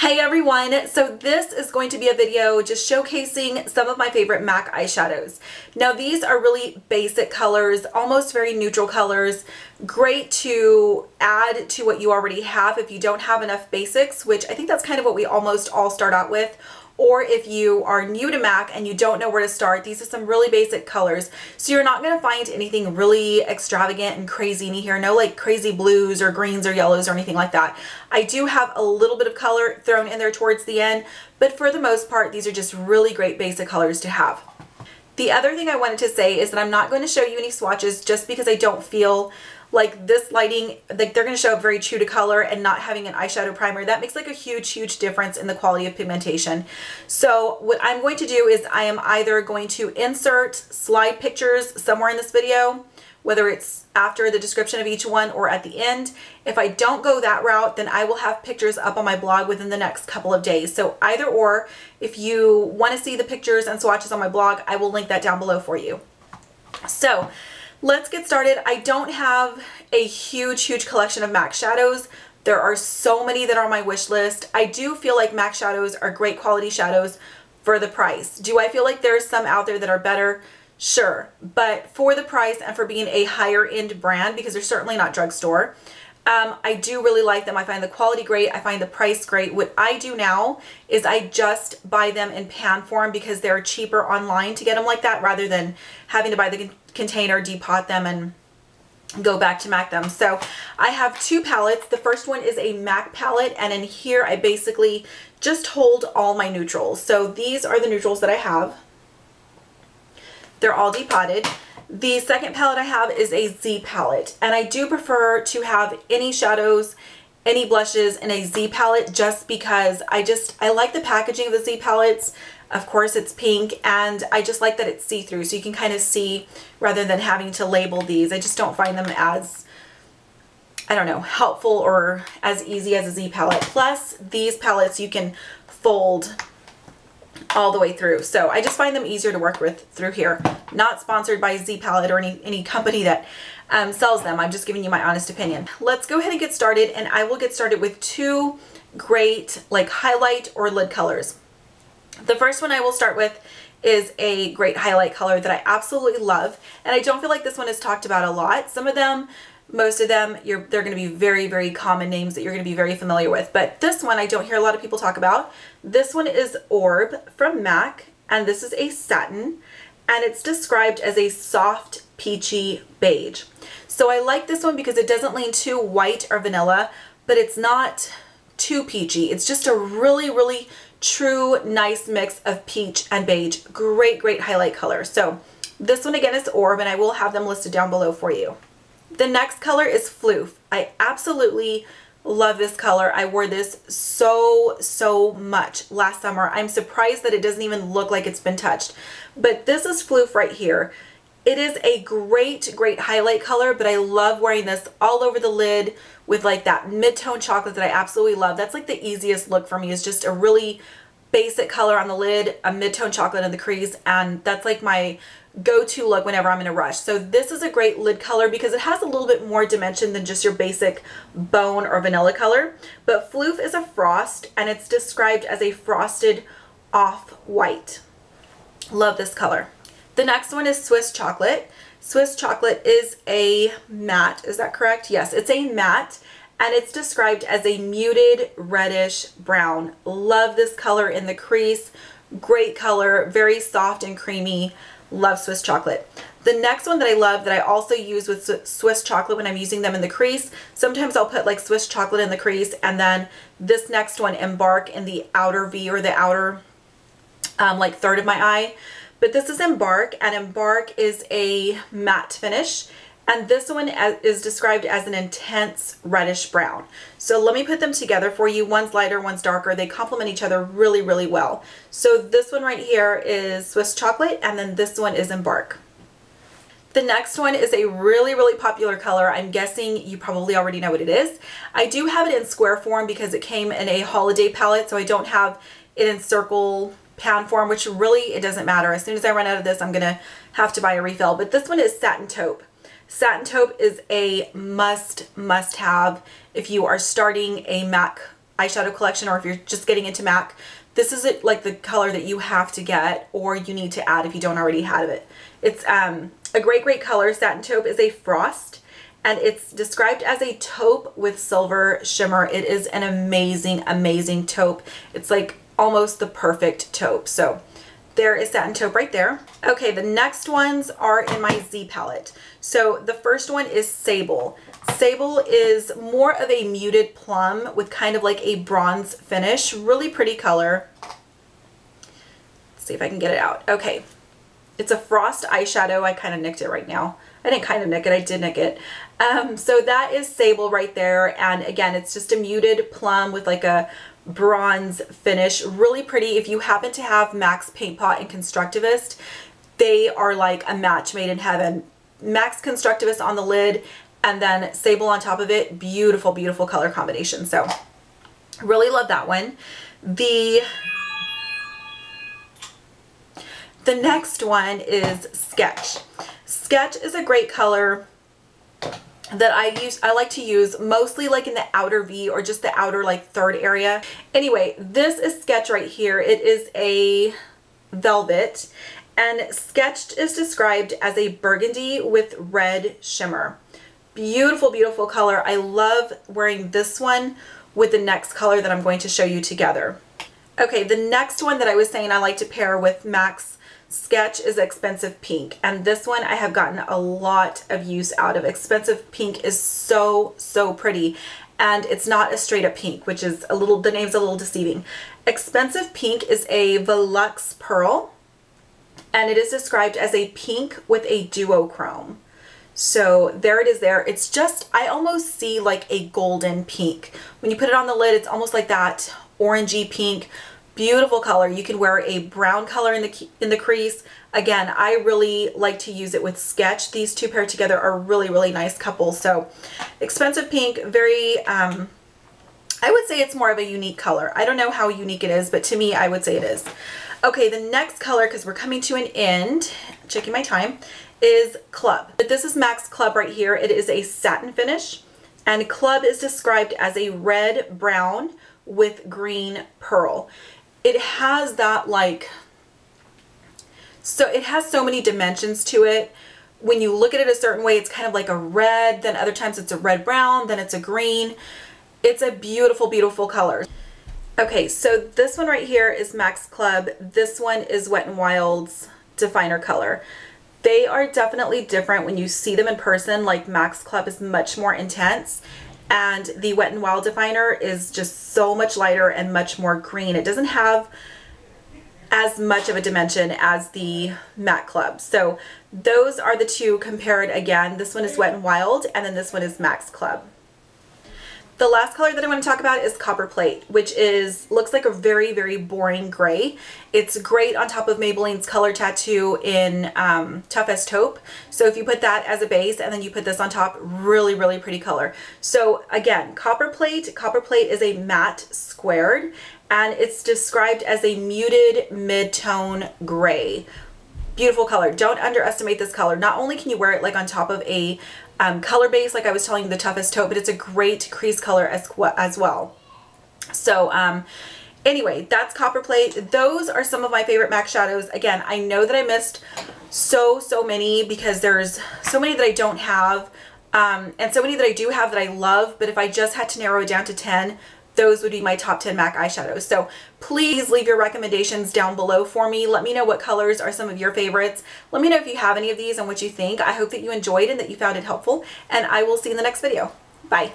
Hey everyone, so this is going to be a video just showcasing some of my favorite MAC eyeshadows. Now these are really basic colors, almost very neutral colors, great to add to what you already have if you don't have enough basics, which I think that's kind of what we almost all start out with. Or if you are new to MAC and you don't know where to start, these are some really basic colors. So you're not going to find anything really extravagant and crazy in here. No like crazy blues or greens or yellows or anything like that. I do have a little bit of color thrown in there towards the end, but for the most part, these are just really great basic colors to have. The other thing I wanted to say is that I'm not going to show you any swatches just because I don't feel like this lighting, like they're going to show up very true to color, and not having an eyeshadow primer, that makes like a huge difference in the quality of pigmentation. So what I'm going to do is I am either going to insert slide pictures somewhere in this video, whether it's after the description of each one or at the end. If I don't go that route, then I will have pictures up on my blog within the next couple of days. So either or, if you want to see the pictures and swatches on my blog, I will link that down below for you. So let's get started. I don't have a huge collection of MAC shadows. There are so many that are on my wish list. I do feel like MAC shadows are great quality shadows for the price. Do I feel like there's some out there that are better? Sure, but for the price and for being a higher end brand, because they're certainly not drugstore, I do really like them. I find the quality great. I find the price great. What I do now is I just buy them in pan form because they're cheaper online to get them like that, rather than having to buy the container, depot them, and go back to MAC them. So I have two palettes. The first one is a MAC palette, and in here I basically just hold all my neutrals. So these are the neutrals that I have. They're all depotted. The second palette I have is a Z palette, and I do prefer to have any shadows, any blushes in a Z palette just because I like the packaging of the Z palettes. Of course it's pink, and I just like that it's see-through, so you can kind of see rather than having to label these. I just don't find them as, I don't know, helpful or as easy as a Z palette. Plus these palettes you can fold all the way through, so I just find them easier to work with through here. Not sponsored by Z palette or any company that sells them. I'm just giving you my honest opinion. Let's go ahead and get started, and I will get started with two great like highlight or lid colors. The first one I will start with is a great highlight color that I absolutely love, and I don't feel like this one is talked about a lot. Some of them, most of them, they're going to be very common names that you're going to be very familiar with, but this one I don't hear a lot of people talk about. This one is Orb from MAC, and this is a satin, and it's described as a soft peachy beige. So I like this one because it doesn't lean too white or vanilla, but it's not too peachy. It's just a really true nice mix of peach and beige. Great highlight color. So this one again is Orb, and I will have them listed down below for you. The next color is Phloof. I absolutely love this color. I wore this so much last summer. I'm surprised that it doesn't even look like it's been touched. But this is Phloof right here. It is a great highlight color, but I love wearing this all over the lid with like that mid-tone chocolate that I absolutely love. That's like the easiest look for me, is just a really basic color on the lid, a mid-tone chocolate in the crease, and that's like my go-to look whenever I'm in a rush. So this is a great lid color because it has a little bit more dimension than just your basic bone or vanilla color. But Phloof is a frost, and it's described as a frosted off-white. Love this color. The next one is Swiss Chocolate. Swiss Chocolate is a matte, is that correct? Yes, it's a matte, and it's described as a muted reddish brown. Love this color in the crease. Great color, very soft and creamy. Love Swiss Chocolate. The next one that I love, that I also use with Swiss Chocolate when I'm using them in the crease, sometimes I'll put like Swiss Chocolate in the crease, and then this next one, Embark, in the outer V or the outer like third of my eye. But this is Embark, and Embark is a matte finish, and this one is described as an intense reddish brown. So let me put them together for you. One's lighter, one's darker. They complement each other really well. So this one right here is Swiss Chocolate, and then this one is Embark. The next one is a really popular color. I'm guessing you probably already know what it is. I do have it in square form because it came in a holiday palette, so I don't have it in circle pound form, which really, it doesn't matter. As soon as I run out of this, I'm gonna have to buy a refill. But this one is Satin Taupe. Satin Taupe is a must have if you are starting a MAC eyeshadow collection, or if you're just getting into MAC, this is like the color that you have to get or you need to add if you don't already have it. It's a great color. Satin Taupe is a frost, and it's described as a taupe with silver shimmer. It is an amazing taupe. It's like almost the perfect taupe. So there is Satin Taupe right there. Okay, the next ones are in my Z palette. So the first one is Sable. Sable is more of a muted plum with kind of like a bronze finish. Really pretty color. Let's see if I can get it out. Okay. It's a frost eyeshadow. I kind of nicked it right now. I didn't kind of nick it. I did nick it. So that is Sable right there. And again, it's just a muted plum with like a bronze finish. Really pretty. If you happen to have MAC's Paint Pot and Constructivist, they are like a match made in heaven. MAC's Constructivist on the lid and then Sable on top of it. Beautiful color combination. So really love that one. The next one is Sketch. Sketch is a great color that I like to use mostly like in the outer V or just the outer like third area. Anyway, this is Sketch right here. It is a velvet, and Sketched is described as a burgundy with red shimmer. Beautiful color. I love wearing this one with the next color that I'm going to show you together. Okay, the next one that I was saying I like to pair with MAC's Sketch is Expensive Pink, and this one I have gotten a lot of use out of. Expensive Pink is so pretty, and it's not a straight up pink, which is a little, the name's a little deceiving. Expensive Pink is a Velux Pearl, and it is described as a pink with a duochrome. So there it is there. It's just, I almost see like a golden pink. When you put it on the lid, it's almost like that orangey pink. Beautiful color. You can wear a brown color in the crease. Again, I really like to use it with Sketch. These two paired together are really nice couple. So Expensive Pink, very, I would say it's more of a unique color. I don't know how unique it is, but to me, I would say it is. Okay, the next color, because we're coming to an end, checking my time, is Club. But this is MAC's Club right here. It is a satin finish, and Club is described as a red brown with green pearl. It has that like, so it has so many dimensions to it. When you look at it a certain way, it's kind of like a red, then other times it's a red brown, then it's a green. It's a beautiful color. Okay, so this one right here is MAC's Club. This one is Wet n Wild's Definer color. They are definitely different when you see them in person. Like MAC's Club is much more intense, and the Wet n Wild Definer is just so much lighter and much more green. It doesn't have as much of a dimension as the MAC Club. So those are the two compared again. This one is Wet n Wild, and then this one is MAC's Club. The last color that I want to talk about is Copperplate, which looks like a very boring gray. It's great on top of Maybelline's Color Tattoo in Tough as Taupe. So if you put that as a base and then you put this on top, really pretty color. So again, Copperplate is a matte squared, and it's described as a muted mid-tone gray. Beautiful color. Don't underestimate this color. Not only can you wear it like on top of a color base, like I was telling you, the Tough as Taupe, but it's a great crease color as well. So anyway, that's Copperplate. Those are some of my favorite MAC shadows. Again, I know that I missed so many because there's so many that I don't have, and so many that I do have that I love, but if I just had to narrow it down to 10, those would be my top 10 MAC eyeshadows. So please leave your recommendations down below for me. Let me know what colors are some of your favorites. Let me know if you have any of these and what you think. I hope that you enjoyed and that you found it helpful, and I will see you in the next video. Bye.